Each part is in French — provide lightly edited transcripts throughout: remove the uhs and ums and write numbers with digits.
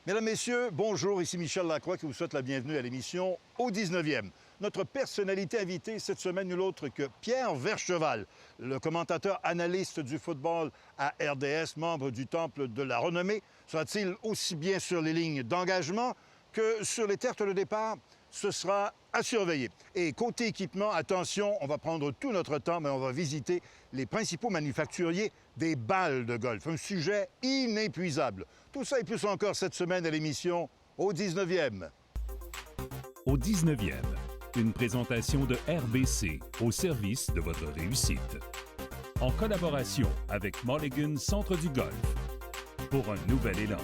Mesdames, Messieurs, bonjour, ici Michel Lacroix qui vous souhaite la bienvenue à l'émission Au 19e. Notre personnalité invitée cette semaine, nul autre que Pierre Vercheval, le commentateur analyste du football à RDS, membre du Temple de la Renommée. Sera-t-il aussi bien sur les lignes d'engagement que sur les tertres de départ? Ce sera à surveiller. Et côté équipement, attention, on va prendre tout notre temps, mais on va visiter les principaux manufacturiers des balles de golf. Un sujet inépuisable. Tout ça et plus encore cette semaine à l'émission Au 19e. Au 19e, une présentation de RBC au service de votre réussite. En collaboration avec Mulligan Centre du Golf. Pour un nouvel élan.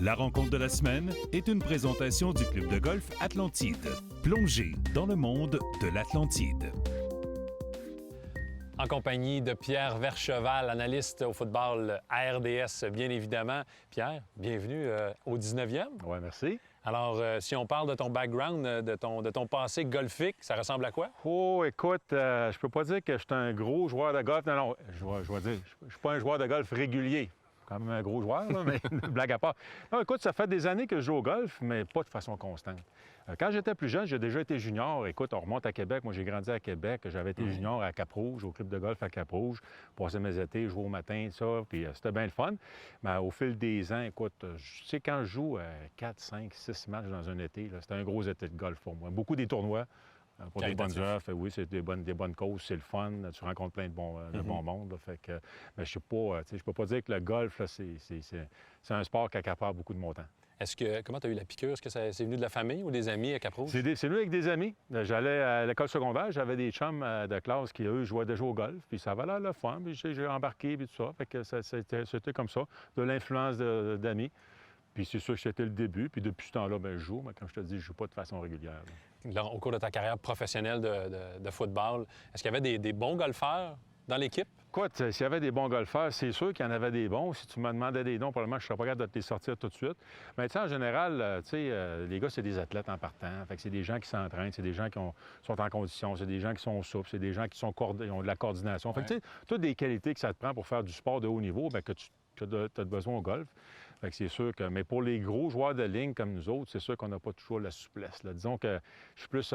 La rencontre de la semaine est une présentation du club de golf Atlantide. Plongez dans le monde de l'Atlantide. En compagnie de Pierre Vercheval, analyste au football à RDS, bien évidemment. Pierre, bienvenue au 19e. Oui, merci. Alors, si on parle de ton background, de ton passé golfique, ça ressemble à quoi? Oh, écoute, je peux pas dire que je suis un gros joueur de golf. Non, je vais dire, je suis pas un joueur de golf régulier. Quand même un gros joueur, là, mais blague à part. Non, écoute, ça fait des années que je joue au golf, mais pas de façon constante. Quand j'étais plus jeune, j'ai déjà été junior. Écoute, on remonte à Québec. Moi, j'ai grandi à Québec. J'avais été junior à Cap-Rouge, au club de golf à Cap-Rouge. Passais mes étés, jouais au matin, ça, puis c'était bien le fun. Mais au fil des ans, écoute, tu sais, quand je joue 4, 5, 6 matchs dans un été, c'était un gros été de golf pour moi. Beaucoup des tournois. Pour des bonnes offres, oui, c'est des bonnes causes, c'est le fun, tu rencontres plein de bon monde. Là, fait que, mais je peux pas dire que le golf, là, c'est un sport qui accapare beaucoup de mon temps. Comment tu as eu la piqûre? Est-ce que c'est venu de la famille ou des amis à Cap-Rouge? C'est venu avec des amis. J'allais à l'école secondaire, j'avais des chums de classe qui, eux, jouaient déjà au golf, puis ça avait l'air le fun, puis j'ai embarqué, puis tout ça. Fait que c'était comme ça, de l'influence d'amis. Puis c'est sûr que c'était le début. Puis depuis ce temps-là, je joue. Mais comme je te dis, je ne joue pas de façon régulière. Là, au cours de ta carrière professionnelle de football, est-ce qu'il y avait des bons golfeurs dans l'équipe? Écoute, s'il y avait des bons golfeurs, c'est sûr qu'il y en avait des bons. Si tu me demandais des noms, probablement, je ne serais pas capable de te les sortir tout de suite. Mais tu sais, en général, les gars, c'est des athlètes en partant. Fait que c'est des gens qui s'entraînent, c'est des gens qui sont en condition, c'est des gens qui sont souples, c'est des gens qui ont de la coordination. Fait que tu sais, toutes des qualités que ça te prend pour faire du sport de haut niveau, bien, que tu as besoin au golf. Fait que c'est sûr que... Mais pour les gros joueurs de ligne comme nous autres, c'est sûr qu'on n'a pas toujours la souplesse. Là. Disons que je suis plus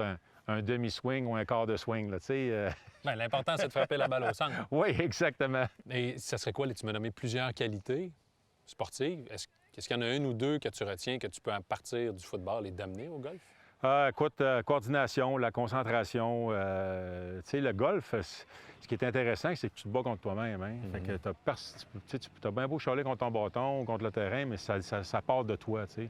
un demi-swing ou un quart de swing. Là, Bien, l'important, c'est de frapper la balle au centre. Oui, exactement. Et ça serait quoi? Tu m'as nommé plusieurs qualités sportives. Est-ce qu'il y en a une ou deux que tu retiens que tu peux partir du football et d'amener au golf? Écoute, coordination, la concentration. Le golf, ce qui est intéressant, c'est que tu te bats contre toi-même. Hein? Fait que tu as bien beau chialer contre ton bâton ou contre le terrain, mais ça part de toi. T'sais.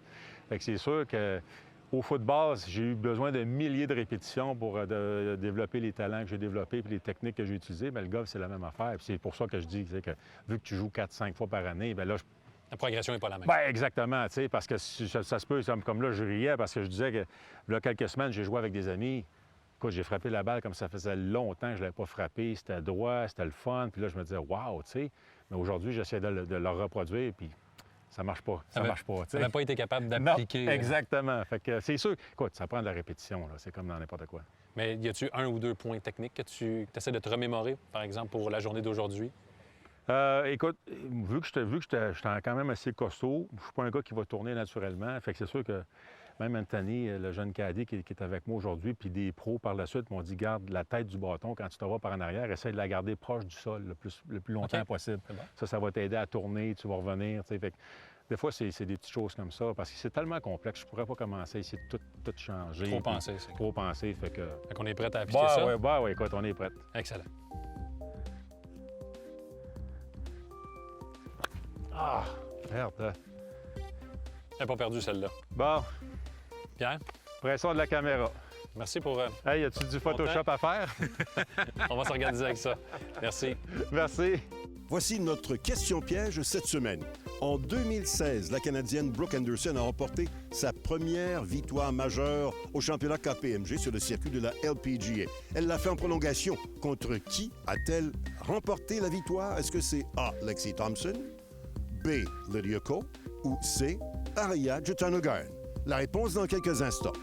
Fait que c'est sûr qu'au football, j'ai eu besoin de milliers de répétitions pour développer les talents que j'ai développés et les techniques que j'ai utilisées. Bien, le golf, c'est la même affaire. Puis c'est pour ça que je dis que vu que tu joues 4-5 fois par année, bien là, la progression n'est pas la même. Bien, exactement, tu sais, parce que ça se peut, comme là, je riais parce que je disais que, là, quelques semaines, j'ai joué avec des amis. Écoute, j'ai frappé la balle comme ça faisait longtemps que je ne l'avais pas frappé. C'était droit, c'était le fun. Puis là, je me disais, waouh, tu sais. Mais aujourd'hui, j'essaie de le reproduire, puis ça marche pas. Ça marche pas, tu sais. Tu n'avais pas été capable d'appliquer. Non, exactement. Fait que c'est sûr. Écoute, ça prend de la répétition, là. C'est comme dans n'importe quoi. Mais y a-tu un ou deux points techniques que tu essaies de te remémorer, par exemple, pour la journée d'aujourd'hui? Écoute, vu que je suis quand même assez costaud, je suis pas un gars qui va tourner naturellement. Fait que c'est sûr que même Anthony, le jeune cadet qui est avec moi aujourd'hui, puis des pros par la suite m'ont dit, garde la tête du bâton quand tu te vas par en arrière, essaie de la garder proche du sol le plus longtemps possible. Bon. Ça va t'aider à tourner, tu vas revenir. Fait que, des fois, c'est des petites choses comme ça, parce que c'est tellement complexe, je pourrais pas commencer à essayer de tout changer. Trop penser, c'est trop penser, fait qu'on est prêt à appliquer ça? Oui, écoute, on est prêt. Excellent. Ah, merde. J'ai pas perdu celle-là. Bon. Pierre? Pression de la caméra. Merci pour... Hey, y a-tu du Photoshop à faire? On va s'organiser avec ça. Merci. Merci. Voici notre question piège cette semaine. En 2016, la Canadienne Brooke Henderson a remporté sa première victoire majeure au championnat KPMG sur le circuit de la LPGA. Elle l'a fait en prolongation. Contre qui a-t-elle remporté la victoire? Est-ce que c'est A. Lexi Thompson, B. Lydia Ko ou C. Aria Jutanogarn? La réponse dans quelques instants.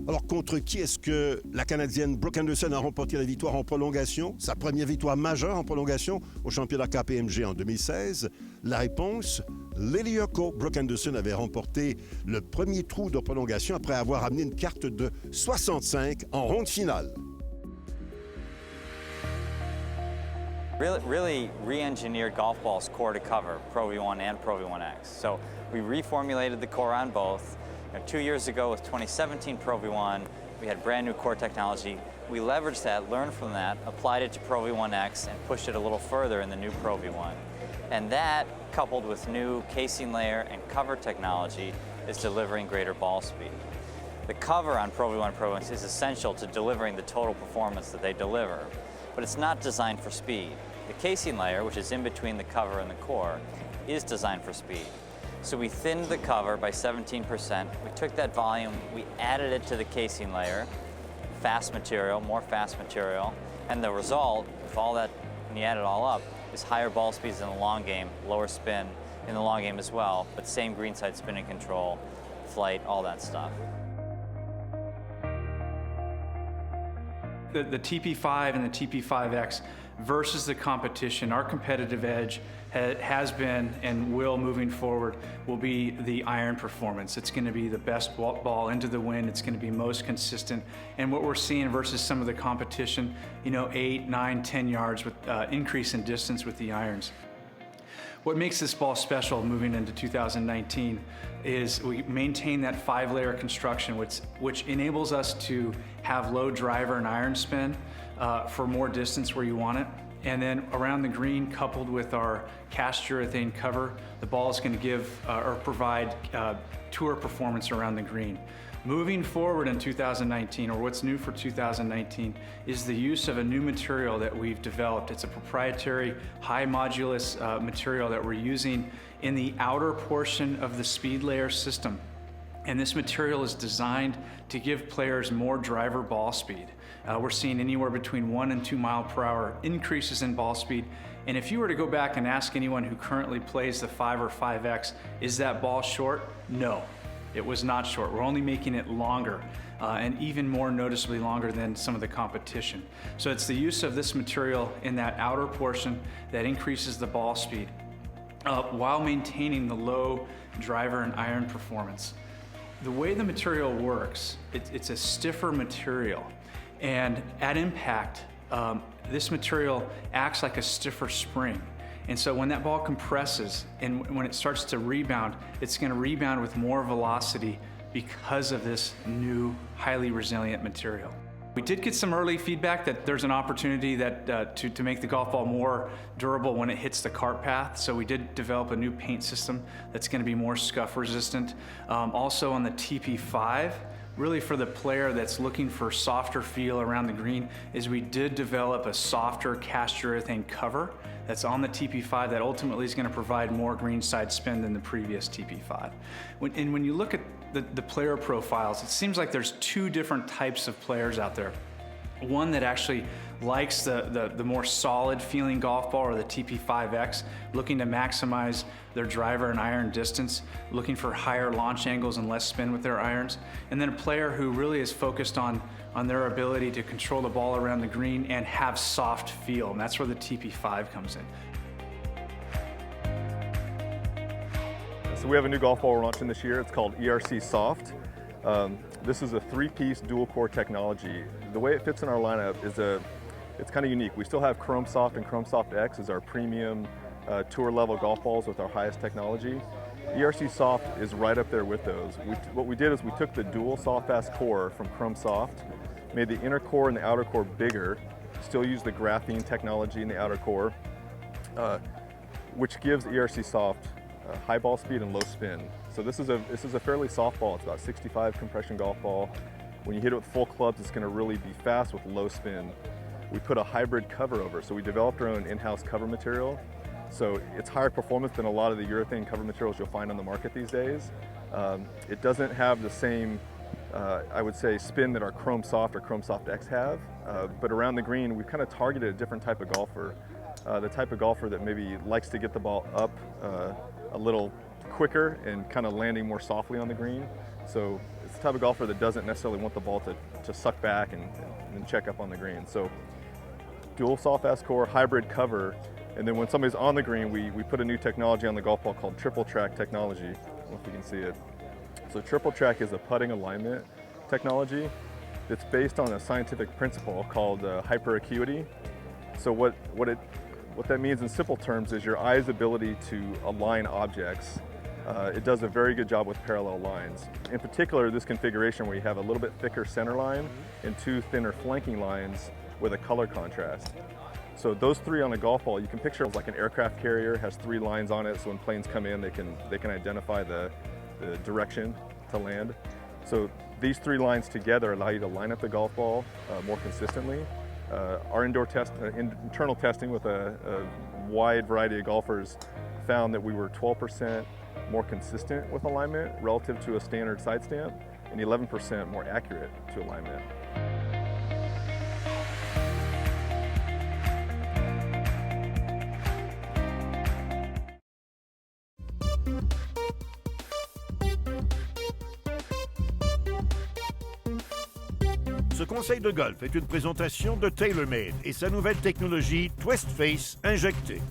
Alors, contre qui est-ce que la Canadienne Brooke Henderson a remporté la victoire en prolongation, sa première victoire majeure en prolongation au championnat KPMG en 2016? La réponse, Lily Yurko. Brooke Henderson avait remporté le premier trou de prolongation après avoir amené une carte de 65 en ronde finale. Really re-engineered golf balls core to cover, Pro V1 and Pro V1X. So we reformulated the core on both. 2 years ago with 2017 Pro V1, we had brand new core technology. We leveraged that, learned from that, applied it to Pro V1X, and pushed it a little further in the new Pro V1. And that, coupled with new casing layer and cover technology, is delivering greater ball speed. The cover on Pro V1 Pro V1X is essential to delivering the total performance that they deliver, but it's not designed for speed. The casing layer, which is in between the cover and the core, is designed for speed. So we thinned the cover by 17%. We took that volume, we added it to the casing layer, fast material, more fast material, and the result, if all that, when you add it all up, is higher ball speeds in the long game, lower spin in the long game as well, but same greenside spinning control, flight, all that stuff. The TP5 and the TP5X versus the competition, our competitive edge has been and will moving forward will be the iron performance. It's going to be the best ball into the wind. It's going to be most consistent. And what we're seeing versus some of the competition, 8, 9, 10 yards with increase in distance with the irons. What makes this ball special moving into 2019 is we maintain that 5-layer construction, which enables us to have low driver and iron spin for more distance where you want it. And then around the green, coupled with our cast urethane cover, the ball is going to give or provide tour performance around the green. Moving forward in 2019, or what's new for 2019, is the use of a new material that we've developed. It's a proprietary high modulus material that we're using in the outer portion of the speed layer system. And this material is designed to give players more driver ball speed. We're seeing anywhere between 1 and 2 mile per hour increases in ball speed. And if you were to go back and ask anyone who currently plays the 5 or 5X, is that ball short? No, it was not short. We're only making it longer and even more noticeably longer than some of the competition. So it's the use of this material in that outer portion that increases the ball speed while maintaining the low driver and iron performance. The way the material works, it's a stiffer material, and at impact, this material acts like a stiffer spring. And so when that ball compresses and when it starts to rebound, it's going to rebound with more velocity because of this new, highly resilient material. We did get some early feedback that there's an opportunity that to make the golf ball more durable when it hits the cart path. So we did develop a new paint system that's going to be more scuff resistant. Also on the TP5, really for the player that's looking for softer feel around the green, is we did develop a softer cast urethane cover that's on the TP5 that ultimately is going to provide more greenside spin than the previous TP5. When you look at the player profiles, it seems like there's 2 different types of players out there. One that actually likes the more solid feeling golf ball, or the TP5X, looking to maximize their driver and iron distance, looking for higher launch angles and less spin with their irons. And then a player who really is focused on their ability to control the ball around the green and have soft feel, and that's where the TP5 comes in. So we have a new golf ball we're launching this year. It's called ERC Soft. This is a 3-piece dual core technology. The way it fits in our lineup is it's kind of unique. We still have Chrome Soft and Chrome Soft X as our premium tour level golf balls with our highest technology. ERC Soft is right up there with those. What we did is we took the dual soft fast core from Chrome Soft, made the inner core and the outer core bigger, still use the graphene technology in the outer core, which gives ERC Soft high ball speed and low spin. So this is a fairly soft ball. It's about 65 compression golf ball. When you hit it with full clubs, it's going to really be fast with low spin. We put a hybrid cover over, so we developed our own in-house cover material. So it's higher performance than a lot of the urethane cover materials you'll find on the market these days. It doesn't have the same, I would say, spin that our Chrome Soft or Chrome Soft X have, but around the green, we've kind of targeted a different type of golfer. The type of golfer that maybe likes to get the ball up a little quicker and kind of landing more softly on the green. So it's the type of golfer that doesn't necessarily want the ball to suck back and check up on the green. So dual soft S core, hybrid cover, and then when somebody's on the green, we put a new technology on the golf ball called triple track technology. I don't know if you can see it. So triple track is a putting alignment technology that's based on a scientific principle called hyperacuity. So what that means in simple terms is your eye's ability to align objects. It does a very good job with parallel lines. In particular, this configuration where you have a little bit thicker center line and two thinner flanking lines with a color contrast. So those three on a golf ball, you can picture it like an aircraft carrier, has three lines on it, so when planes come in, they can identify the direction to land. So these three lines together allow you to line up the golf ball more consistently. Our internal testing with a wide variety of golfers found that we were 12% more consistent with alignment relative to a standard side stamp and 11% more accurate to alignment. Ce conseil de golf est une présentation de TaylorMade et sa nouvelle technologie Twist Face injectée.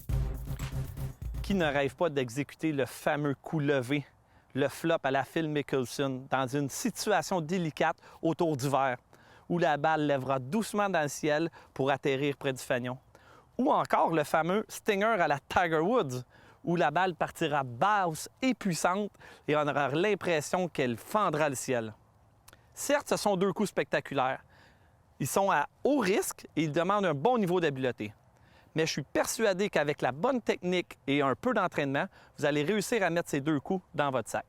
Qui ne rêve pas d'exécuter le fameux coup levé, le flop à la Phil Mickelson, dans une situation délicate autour du verre, où la balle lèvera doucement dans le ciel pour atterrir près du fanion? Ou encore le fameux Stinger à la Tiger Woods, où la balle partira basse et puissante et on aura l'impression qu'elle fendra le ciel. Certes, ce sont deux coups spectaculaires. Ils sont à haut risque et ils demandent un bon niveau d'habileté. Mais je suis persuadé qu'avec la bonne technique et un peu d'entraînement, vous allez réussir à mettre ces deux coups dans votre sac.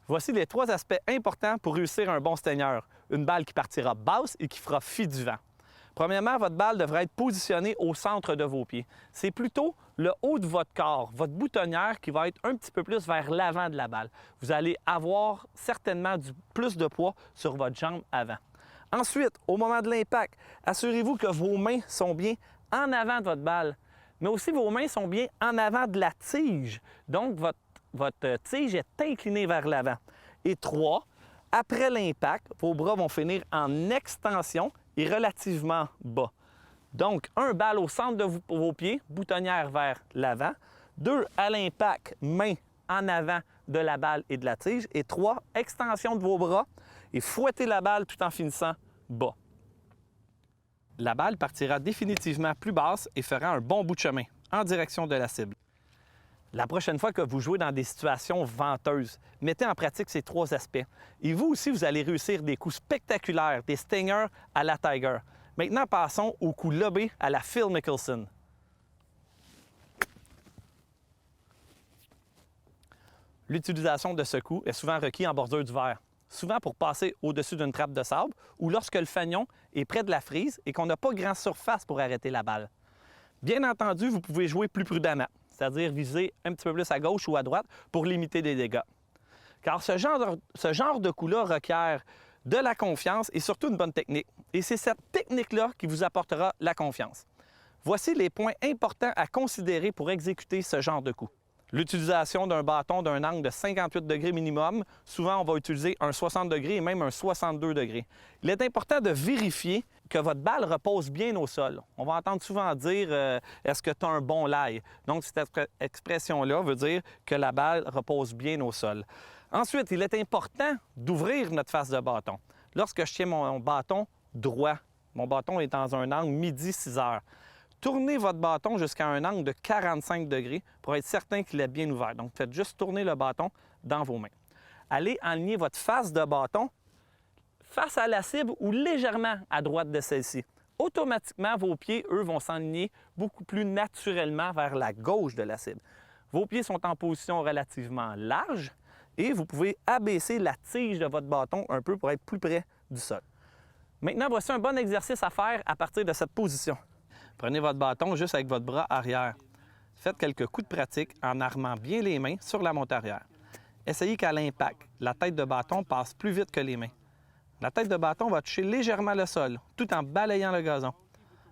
Voici les trois aspects importants pour réussir un bon Stinger. Une balle qui partira basse et qui fera fi du vent. Premièrement, votre balle devrait être positionnée au centre de vos pieds. C'est plutôt le haut de votre corps, votre boutonnière qui va être un petit peu plus vers l'avant de la balle. Vous allez avoir certainement plus de poids sur votre jambe avant. Ensuite, au moment de l'impact, assurez-vous que vos mains sont bien en avant de votre balle, mais aussi vos mains sont bien en avant de la tige. Donc, votre tige est inclinée vers l'avant. Et 3, après l'impact, vos bras vont finir en extension et relativement bas. Donc, 1, balle au centre de vos pieds, boutonnière vers l'avant. 2, à l'impact, main en avant de la balle et de la tige. Et 3, extension de vos bras et fouettez la balle tout en finissant bas. La balle partira définitivement plus basse et fera un bon bout de chemin en direction de la cible. La prochaine fois que vous jouez dans des situations venteuses, mettez en pratique ces trois aspects. Et vous aussi, vous allez réussir des coups spectaculaires, des stingers à la Tiger. Maintenant, passons au coup lobé à la Phil Mickelson. L'utilisation de ce coup est souvent requise en bordure du verre, souvent pour passer au-dessus d'une trappe de sable ou lorsque le fanion est près de la frise et qu'on n'a pas grande surface pour arrêter la balle. Bien entendu, vous pouvez jouer plus prudemment, c'est-à-dire viser un petit peu plus à gauche ou à droite pour limiter les dégâts. Car ce genre de coup-là requiert de la confiance et surtout une bonne technique. Et c'est cette technique-là qui vous apportera la confiance. Voici les points importants à considérer pour exécuter ce genre de coup. L'utilisation d'un bâton d'un angle de 58 degrés minimum. Souvent, on va utiliser un 60 degrés et même un 62 degrés. Il est important de vérifier que votre balle repose bien au sol. On va entendre souvent dire « Est-ce que tu as un bon lie? » Donc, cette expression-là veut dire que la balle repose bien au sol. Ensuite, il est important d'ouvrir notre face de bâton. Lorsque je tiens mon bâton droit, mon bâton est dans un angle midi 6 heures. Tournez votre bâton jusqu'à un angle de 45 degrés pour être certain qu'il est bien ouvert. Donc, faites juste tourner le bâton dans vos mains. Allez aligner votre face de bâton face à la cible ou légèrement à droite de celle-ci. Automatiquement, vos pieds, eux, vont s'aligner beaucoup plus naturellement vers la gauche de la cible. Vos pieds sont en position relativement large et vous pouvez abaisser la tige de votre bâton un peu pour être plus près du sol. Maintenant, voici un bon exercice à faire à partir de cette position. Prenez votre bâton juste avec votre bras arrière. Faites quelques coups de pratique en armant bien les mains sur la monte arrière. Essayez qu'à l'impact, la tête de bâton passe plus vite que les mains. La tête de bâton va toucher légèrement le sol, tout en balayant le gazon.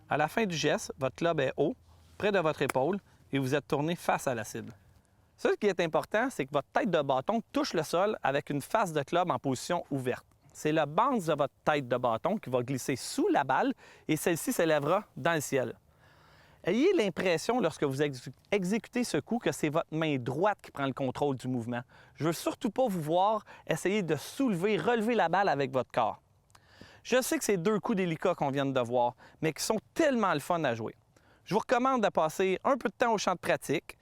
À la fin du geste, votre club est haut, près de votre épaule, et vous êtes tourné face à la cible. Ce qui est important, c'est que votre tête de bâton touche le sol avec une face de club en position ouverte. C'est le bounce de votre tête de bâton qui va glisser sous la balle et celle-ci s'élèvera dans le ciel. Ayez l'impression, lorsque vous exécutez ce coup, que c'est votre main droite qui prend le contrôle du mouvement. Je ne veux surtout pas vous voir essayer de soulever, relever la balle avec votre corps. Je sais que c'est 2 coups délicats qu'on vient de voir, mais qui sont tellement le fun à jouer. Je vous recommande de passer un peu de temps au champ de pratique,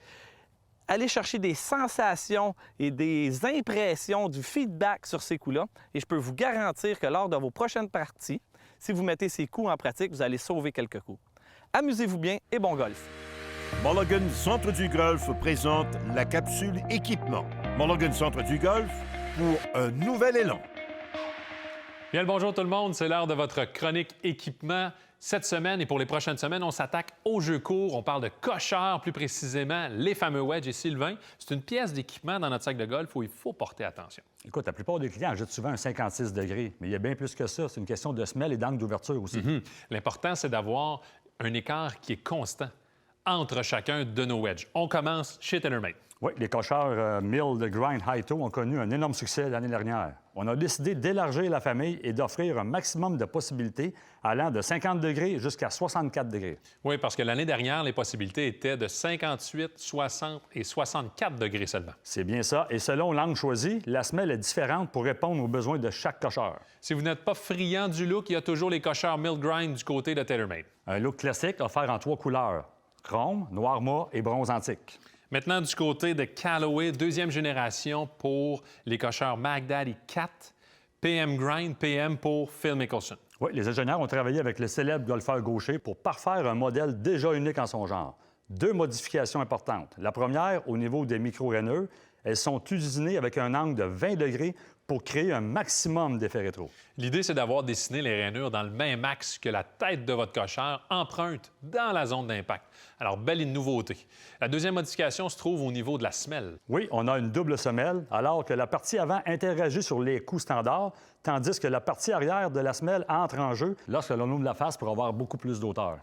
aller chercher des sensations et des impressions, du feedback sur ces coups-là, et je peux vous garantir que lors de vos prochaines parties, si vous mettez ces coups en pratique, vous allez sauver quelques coups. Amusez-vous bien et bon golf! Mulligan Centre du Golf présente la capsule équipement. Mulligan Centre du Golf pour un nouvel élan. Bien le bonjour tout le monde, c'est l'heure de votre chronique équipement. Cette semaine et pour les prochaines semaines, on s'attaque aux jeux courts. On parle de cocheurs, plus précisément les fameux wedges. Et Sylvain, c'est une pièce d'équipement dans notre sac de golf où il faut porter attention. Écoute, la plupart des clients achètent souvent un 56 degrés, mais il y a bien plus que ça. C'est une question de semelle et d'angle d'ouverture aussi. L'important, c'est d'avoir un écart qui est constant entre chacun de nos wedges. On commence chez TaylorMade. Oui, les cocheurs Mill de Grind High-Toe ont connu un énorme succès l'année dernière. On a décidé d'élargir la famille et d'offrir un maximum de possibilités allant de 50 degrés jusqu'à 64 degrés. Oui, parce que l'année dernière, les possibilités étaient de 58, 60 et 64 degrés seulement. C'est bien ça. Et selon l'angle choisi, la semelle est différente pour répondre aux besoins de chaque cocheur. Si vous n'êtes pas friand du look, il y a toujours les cocheurs Mill Grind du côté de TaylorMade. Un look classique offert en 3 couleurs, chrome, noir mat et bronze antique. Maintenant, du côté de Callaway, 2e génération pour les cocheurs McDaddy 4, PM Grind, PM pour Phil Mickelson. Oui, les ingénieurs ont travaillé avec le célèbre golfeur gaucher pour parfaire un modèle déjà unique en son genre. 2 modifications importantes. La première, au niveau des micro-raineux, elles sont usinées avec un angle de 20 degrés pour créer un maximum d'effet rétro. L'idée, c'est d'avoir dessiné les rainures dans le même axe que la tête de votre cocheur emprunte dans la zone d'impact. Alors, belle nouveauté. La deuxième modification se trouve au niveau de la semelle. Oui, on a une double semelle, alors que la partie avant interagit sur les coups standards, tandis que la partie arrière de la semelle entre en jeu lorsque l'on ouvre la face pour avoir beaucoup plus d'auteur.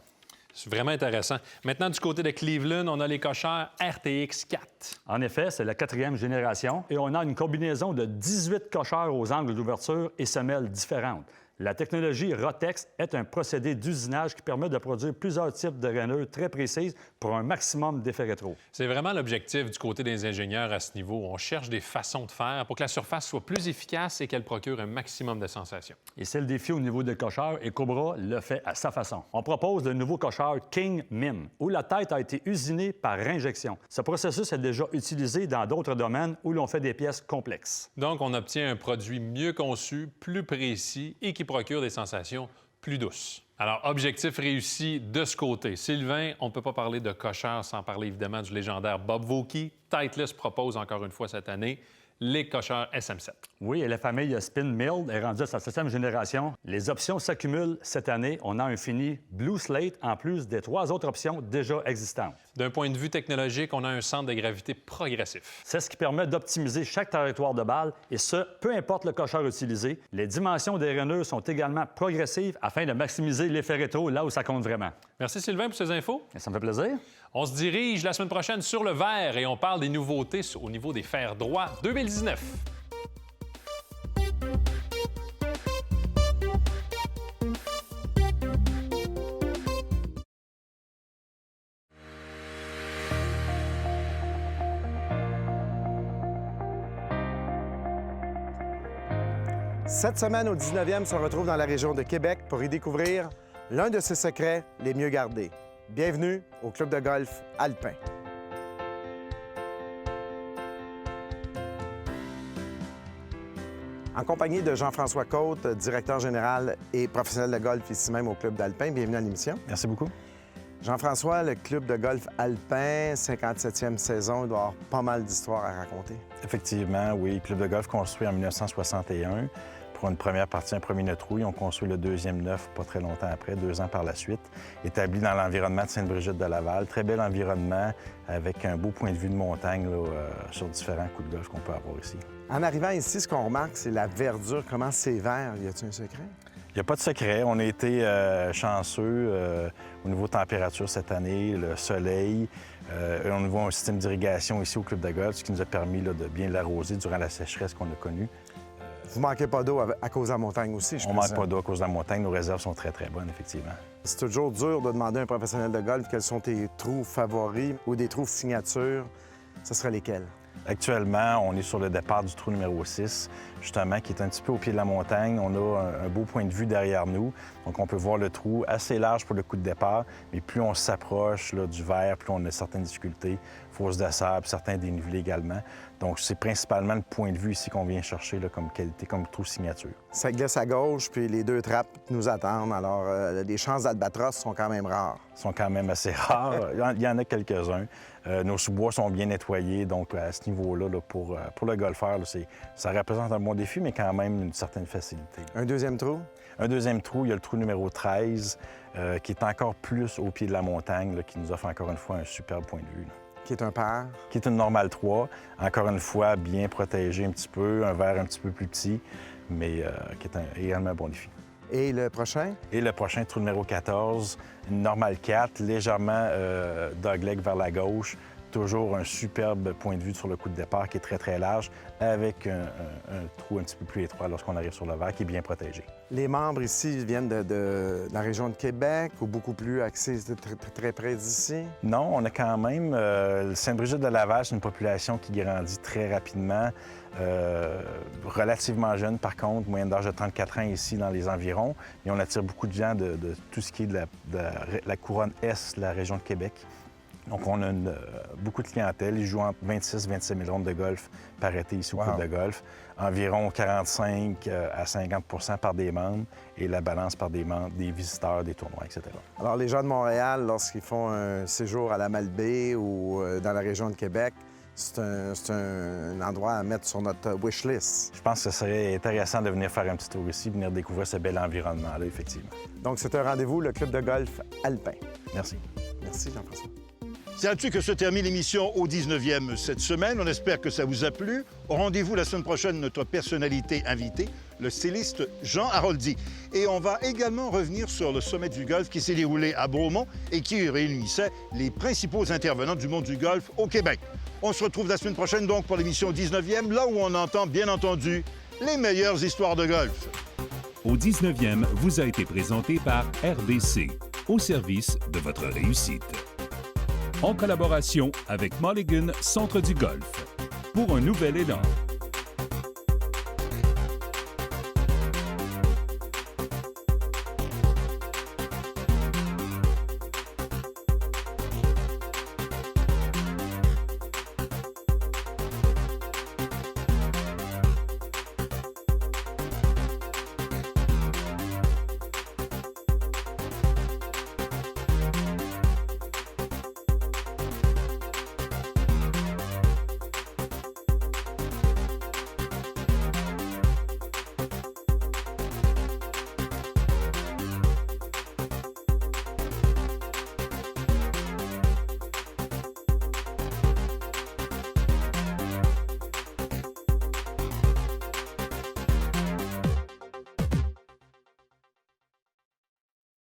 C'est vraiment intéressant. Maintenant, du côté de Cleveland, on a les cocheurs RTX 4. En effet, c'est la 4e génération et on a une combinaison de 18 cocheurs aux angles d'ouverture et semelles différentes. La technologie Rotex est un procédé d'usinage qui permet de produire plusieurs types de rainures très précises pour un maximum d'effet rétro. C'est vraiment l'objectif du côté des ingénieurs à ce niveau. On cherche des façons de faire pour que la surface soit plus efficace et qu'elle procure un maximum de sensations. Et c'est le défi au niveau des cocheurs et Cobra le fait à sa façon. On propose le nouveau cocheur King Mim, où la tête a été usinée par injection. Ce processus est déjà utilisé dans d'autres domaines où l'on fait des pièces complexes. Donc, on obtient un produit mieux conçu, plus précis et qui procure des sensations plus douces. Alors, objectif réussi de ce côté. Sylvain, on ne peut pas parler de cocheur sans parler évidemment du légendaire Bob Vokey. Titleist propose encore une fois cette année les cocheurs SM7. Oui, et la famille Spin Mill est rendue à sa 7e génération. Les options s'accumulent cette année. On a un fini Blue Slate en plus des 3 autres options déjà existantes. D'un point de vue technologique, on a un centre de gravité progressif. C'est ce qui permet d'optimiser chaque trajectoire de balle, et ce, peu importe le cocheur utilisé. Les dimensions des rainures sont également progressives afin de maximiser l'effet rétro là où ça compte vraiment. Merci Sylvain pour ces infos. Et ça me fait plaisir. On se dirige la semaine prochaine sur le verre et on parle des nouveautés au niveau des fers droits 2019. Cette semaine, au 19e, on se retrouve dans la région de Québec pour y découvrir l'un de ses secrets les mieux gardés. Bienvenue au Club de golf Alpin. En compagnie de Jean-François Côte, directeur général et professionnel de golf ici même au Club d'Alpin. Bienvenue à l'émission. Merci beaucoup. Jean-François, le Club de golf Alpin, 57e saison, il doit y avoir pas mal d'histoires à raconter. Effectivement, oui. Club de golf construit en 1961. pour une première partie, un premier 9 trou. Ils ont construit le deuxième 9 pas très longtemps après, 2 ans par la suite. Établi dans l'environnement de Sainte-Brigitte de Laval. Très bel environnement avec un beau point de vue de montagne là, sur différents coups de golf qu'on peut avoir ici. En arrivant ici, ce qu'on remarque, c'est la verdure. Comment c'est vert? Y a-t-il un secret? Il n'y a pas de secret. On a été chanceux au niveau de température cette année, le soleil. On voit un système d'irrigation ici au club de golf, ce qui nous a permis là, de bien l'arroser durant la sécheresse qu'on a connue. Vous manquez pas d'eau à cause de la montagne aussi, je On ne manque pas d'eau à cause de la montagne. Nos réserves sont très, très bonnes, effectivement. C'est toujours dur de demander à un professionnel de golf quels sont tes trous favoris ou des trous signature. Ce seraient lesquels? Actuellement, on est sur le départ du trou numéro 6, justement, qui est un petit peu au pied de la montagne. On a un beau point de vue derrière nous. Donc, on peut voir le trou assez large pour le coup de départ, mais plus on s'approche du vert, plus on a certaines difficultés, fosse de sable, certains dénivelés également. Donc, c'est principalement le point de vue ici qu'on vient chercher là, comme qualité, comme trou signature. Ça glisse à gauche, puis les 2 trappes nous attendent. Alors, les chances d'albatros sont quand même rares. Sont quand même assez rares. Il y en a quelques-uns. Nos sous-bois sont bien nettoyés, donc à ce niveau-là, là, pour le golfeur, là, ça représente un bon défi, mais quand même une certaine facilité. Un deuxième trou? Un deuxième trou, il y a le trou numéro 13, qui est encore plus au pied de la montagne, là, qui nous offre encore une fois un superbe point de vue. Là. Qui est un par? Qui est une normale 3, encore une fois bien protégé un petit peu, un verre un petit peu plus petit, mais qui est également un bon défi. Et le prochain? Et le prochain, trou numéro 14, une normale 4, légèrement dogleg vers la gauche. Toujours un superbe point de vue sur le coup de départ qui est très, très large, avec un trou un petit peu plus étroit lorsqu'on arrive sur le verre, qui est bien protégé. Les membres ici viennent de la région de Québec ou beaucoup plus axés très près d'ici? Non, on a quand même... Sainte-Brigitte de Laval, c'est une population qui grandit très rapidement, relativement jeune par contre, moyenne d'âge de 34 ans ici dans les environs. Et on attire beaucoup de gens de tout ce qui est de la couronne est de la région de Québec. Donc, on a beaucoup de clientèle. Ils jouent entre 26 et 27 000 rondes de golf par été ici au club de golf. Environ 45 à 50 par des membres et la balance par des membres, des visiteurs, des tournois, etc. Alors, les gens de Montréal, lorsqu'ils font un séjour à la Malbaie ou dans la région de Québec, c'est un endroit à mettre sur notre wish list. Je pense que ce serait intéressant de venir faire un petit tour ici, venir découvrir ce bel environnement-là, effectivement. Donc, c'est un rendez-vous, le club de golf alpin. Merci. Merci, Jean-François. C'est là-dessus que se termine l'émission au 19e cette semaine. On espère que ça vous a plu. Au rendez-vous la semaine prochaine, notre personnalité invitée, le styliste Jean Haroldi. Et on va également revenir sur le sommet du golf qui s'est déroulé à Beaumont et qui réunissait les principaux intervenants du monde du golf au Québec. On se retrouve la semaine prochaine donc pour l'émission 19e, là où on entend bien entendu les meilleures histoires de golf. Au 19e vous a été présenté par RBC, au service de votre réussite. En collaboration avec Mulligan Centre du Golf. Pour un nouvel élan.